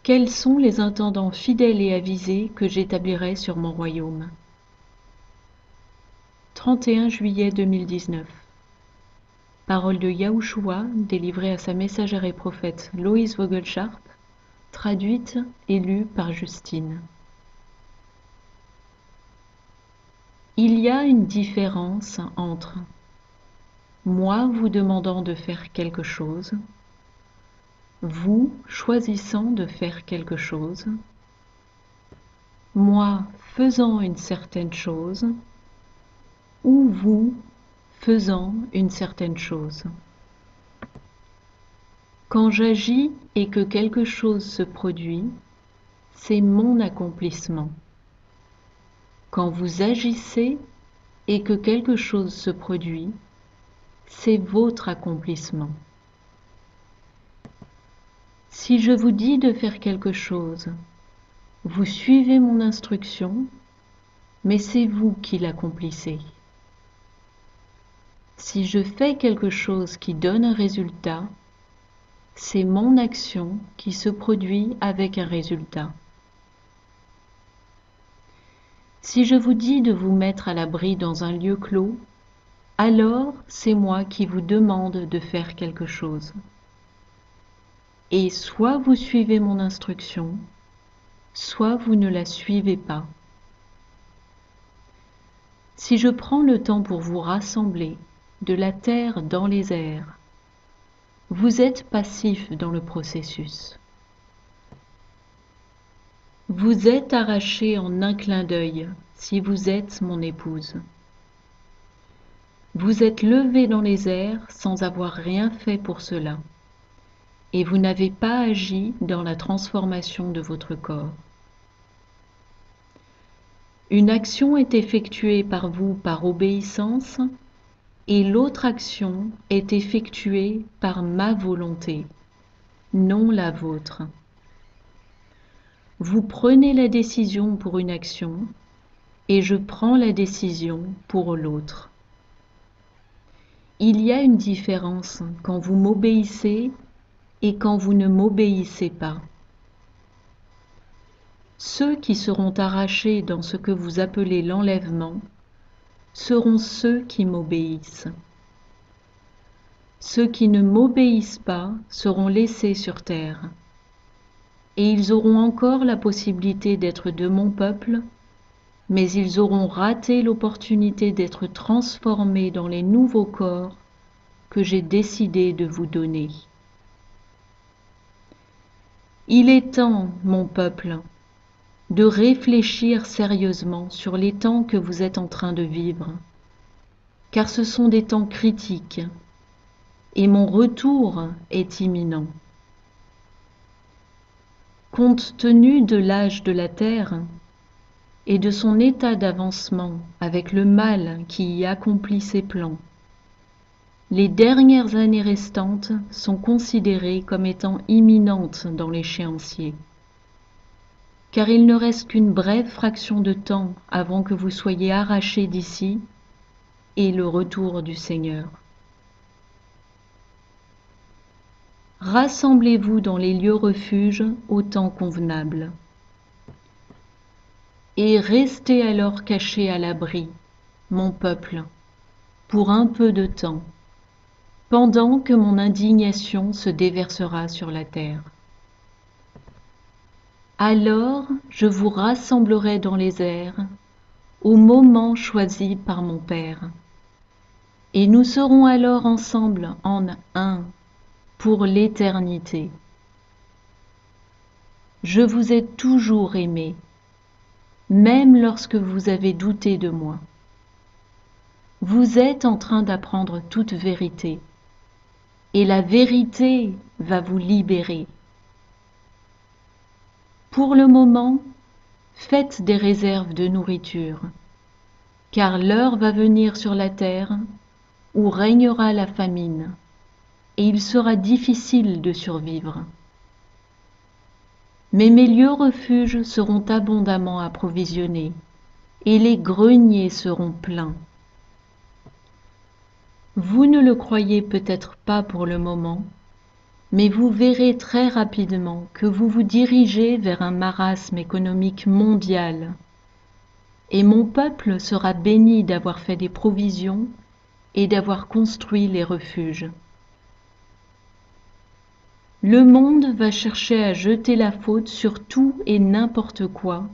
Quels sont les intendants fidèles et avisés que j'établirai sur mon royaume? 31 juillet 2019. Parole de Yahushua, délivrée à sa messagère et prophète Loïs Vogelsharp, traduite et lue par Justine. Il y a une différence entre moi vous demandant de faire quelque chose, vous choisissant de faire quelque chose, moi faisant une certaine chose, ou vous faisant une certaine chose. Quand j'agis et que quelque chose se produit, c'est mon accomplissement. Quand vous agissez et que quelque chose se produit, c'est votre accomplissement. Si je vous dis de faire quelque chose, vous suivez mon instruction, mais c'est vous qui l'accomplissez. Si je fais quelque chose qui donne un résultat, c'est mon action qui se produit avec un résultat. Si je vous dis de vous mettre à l'abri dans un lieu clos, alors c'est moi qui vous demande de faire quelque chose. Et soit vous suivez mon instruction, soit vous ne la suivez pas. Si je prends le temps pour vous rassembler de la terre dans les airs, vous êtes passif dans le processus. Vous êtes arraché en un clin d'œil si vous êtes mon épouse. Vous êtes levé dans les airs sans avoir rien fait pour cela, et vous n'avez pas agi dans la transformation de votre corps. Une action est effectuée par vous par obéissance, et l'autre action est effectuée par ma volonté, non la vôtre. Vous prenez la décision pour une action, et je prends la décision pour l'autre. Il y a une différence quand vous m'obéissez et quand vous ne m'obéissez pas. Ceux qui seront arrachés dans ce que vous appelez l'enlèvement seront ceux qui m'obéissent. Ceux qui ne m'obéissent pas seront laissés sur terre, et ils auront encore la possibilité d'être de mon peuple, mais ils auront raté l'opportunité d'être transformés dans les nouveaux corps que j'ai décidé de vous donner. Il est temps, mon peuple, de réfléchir sérieusement sur les temps que vous êtes en train de vivre, car ce sont des temps critiques, et mon retour est imminent. Compte tenu de l'âge de la Terre et de son état d'avancement avec le mal qui y accomplit ses plans, les dernières années restantes sont considérées comme étant imminentes dans l'échéancier, car il ne reste qu'une brève fraction de temps avant que vous soyez arrachés d'ici et le retour du Seigneur. Rassemblez-vous dans les lieux refuges au temps convenable, et restez alors cachés à l'abri, mon peuple, pour un peu de temps, pendant que mon indignation se déversera sur la terre. Alors je vous rassemblerai dans les airs, au moment choisi par mon Père, et nous serons alors ensemble en un, pour l'éternité. Je vous ai toujours aimé, même lorsque vous avez douté de moi. Vous êtes en train d'apprendre toute vérité, et la vérité va vous libérer. Pour le moment, faites des réserves de nourriture, car l'heure va venir sur la terre où régnera la famine, et il sera difficile de survivre. Mais mes lieux refuges seront abondamment approvisionnés, et les greniers seront pleins. Vous ne le croyez peut-être pas pour le moment, Mais vous verrez très rapidement que vous vous dirigez vers un marasme économique mondial, et mon peuple sera béni d'avoir fait des provisions et d'avoir construit les refuges. Le monde va chercher à jeter la faute sur tout et n'importe quoi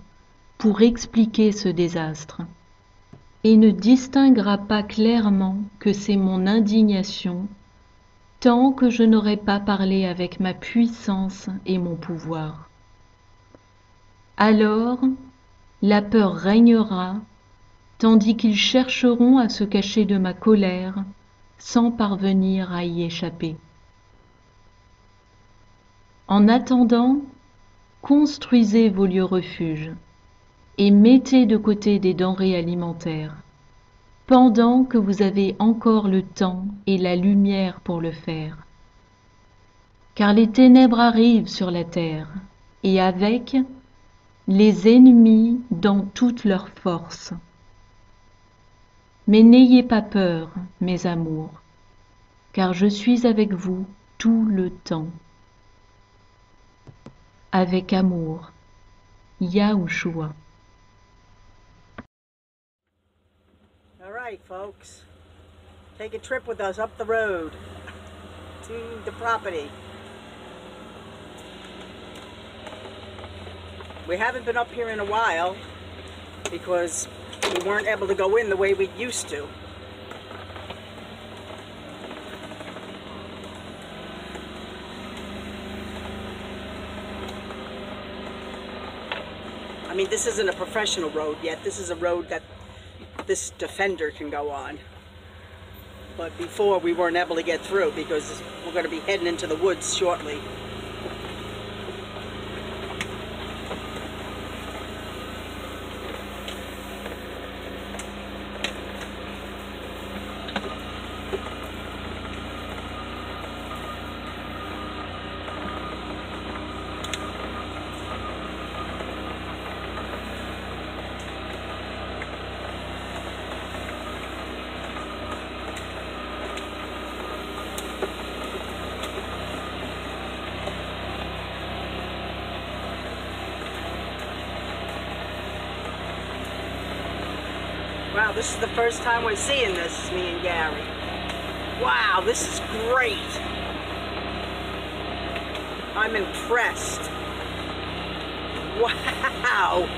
pour expliquer ce désastre, et ne distinguera pas clairement que c'est mon indignation tant que je n'aurai pas parlé avec ma puissance et mon pouvoir. Alors, la peur régnera, tandis qu'ils chercheront à se cacher de ma colère sans parvenir à y échapper. En attendant, construisez vos lieux refuges et mettez de côté des denrées alimentaires, pendant que vous avez encore le temps et la lumière pour le faire. Car les ténèbres arrivent sur la terre, et avec les ennemis dans toute leur force. Mais n'ayez pas peur, mes amours, car je suis avec vous tout le temps. Avec amour, Yahushua. All right, folks. Take a trip with us up the road to the property. We haven't been up here in a while because we weren't able to go in the way we used to. I mean, this isn't a professional road yet. This is a road that this Defender can go on. But before, we weren't able to get through because we're going to be heading into the woods shortly. Wow, this is the first time we're seeing this, me and Gary. Wow, this is great. I'm impressed. Wow,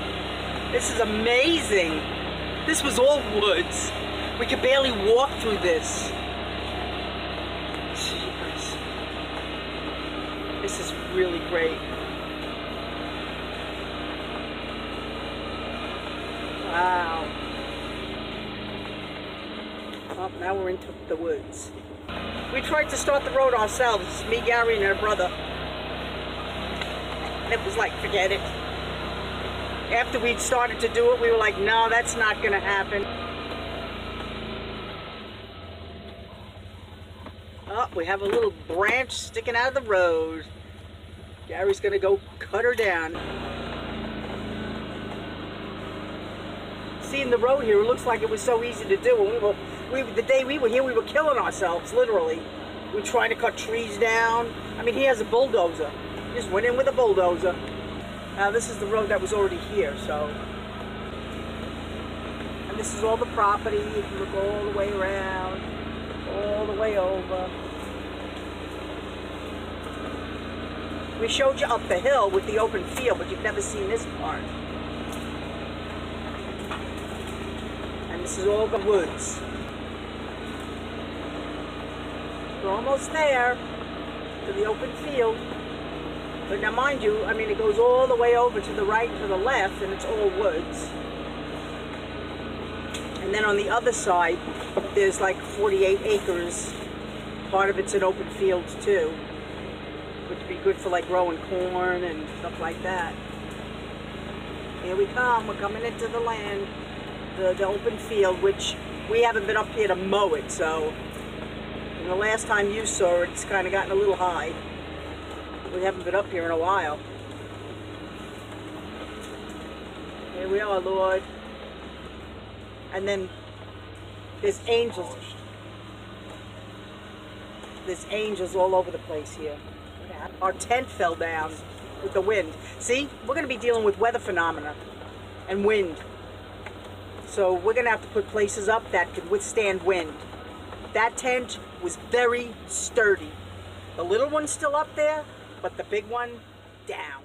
this is amazing. This was all woods. We could barely walk through this. Jeez. This is really great. Wow. Oh, now we're into the woods. We tried to start the road ourselves, me, Gary, and her brother. And it was like, forget it. After we'd started to do it, we were like, no, that's not going to happen. Oh, we have a little branch sticking out of the road. Gary's going to go cut her down. Seeing the road here, it looks like it was so easy to do. The day we were here, we were killing ourselves, literally. We were trying to cut trees down. I mean, he has a bulldozer. He just went in with a bulldozer. Now, this is the road that was already here, so. And this is all the property. If you look all the way around, all the way over. We showed you up the hill with the open field, but you've never seen this part. And this is all the woods. We're almost there to the open field. But now mind you, I mean, it goes all the way over to the right and to the left, and it's all woods. And then on the other side, there's like 48 acres. Part of it's an open field too, which would be good for like growing corn and stuff like that. Here we come, we're coming into the land, the open field, which we haven't been up here to mow it, so. And the last time you saw it, it's kind of gotten a little high. We haven't been up here in a while. Here we are, Lord. And then there's angels. There's angels all over the place here. Our tent fell down with the wind. See, we're going to be dealing with weather phenomena and wind. So we're going to have to put places up that could withstand wind. That tent was very sturdy. The little one's still up there, but the big one, down.